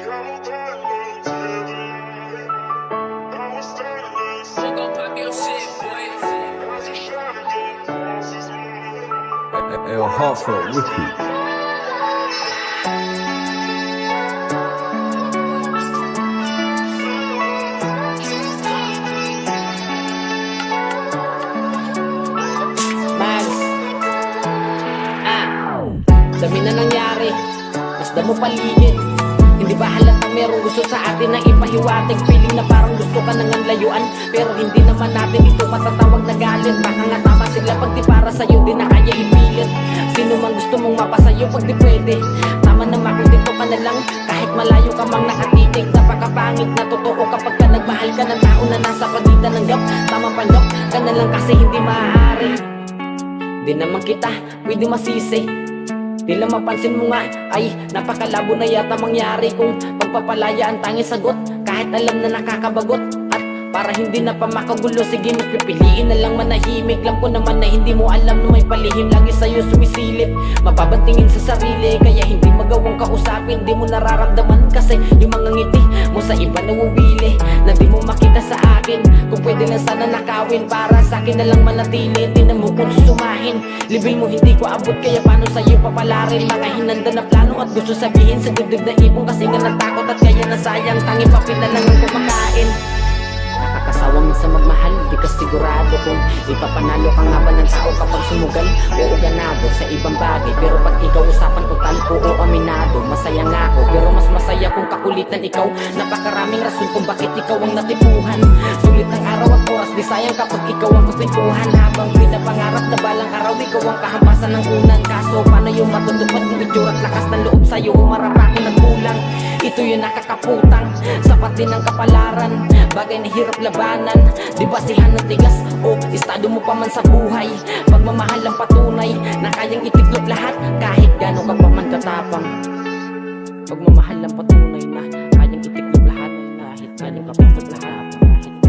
Your heartfelt wicked. Dami na nangyari, mas damo paligid. Hindi ba halatang merong gusto sa atin na ipahiwatig? Feeling na parang gusto ka nang layuan, pero hindi naman natin ito matatawag na galit. Baka nga tama sila pag di para sa'yo, di na kaya ipilit. Sino man gusto mong mapasayo pag di pwede, tama naman kung dito ka na lang. Kahit malayo ka mang nakatitig, napakapangit na totoo kapag ka nagmahal ka ng tao na nasa pagitan ng gap. Tamang panlok ka na lang kasi hindi maaari. Di naman kita pwede masisi. Di lang mapansin mo nga ay napakalabo na yata mangyari kung pagpapalaya ang tanging sagot. Kahit alam na nakakabagot, at para hindi na pa makagulo, sige mas pipiliin na lang manahimik. Alam ko naman na hindi mo alam na may palihim lagi sa'yo sumisilip. Mababantingin sa sarili kaya hindi magawang kausapin. Di mo nararamdaman kasi yung mga ngiti mo sa iba nawawili na di mo makita sa akin. Kung pwede lang sana nakawin para sa akin na lang manatili. Di na mo kung susumahin, libil mo hindi ko abot kaya paano sa'yo papalarin. Mga hinanda na plano at gusto sabihin sa dibdib na ibong kasi nga natakot at kaya nasayang. Tanging papel na lang ang kumakain. Nakakasawa minsan magmahal, di ka sigurado kung ipapanalo ka nga ba ng tao kapag sumugal. Oo ganado sa ibang bagay, pero pag ikaw usapan total, oo aminado. Masaya nga ako, pero mas masaya kung kakulitan ikaw. Napakaraming rason kung bakit ikaw ang natipuhan. Sulit ang araw at oras, di sayang kapag ikaw ang kapintuhan. Habang pinapangarap na balang araw, ikaw ang kahampasan ng unan. Kaso paano yung matutupad kung itsura at lakas ng loob sa'yo umarap ako nagkulang. Ito yung nakakaputang, sapat din ang kapalaran. Bagay na hirap labanan, di basihan ng tigas o estado mo pa man sa buhay. Pagmamahal ang patunay na kayang itiklop lahat kahit gano'n ka pa man katapang. Pagmamahal ang patunay na kayang itiklop lahat kahit gano'n ka pa man katapang.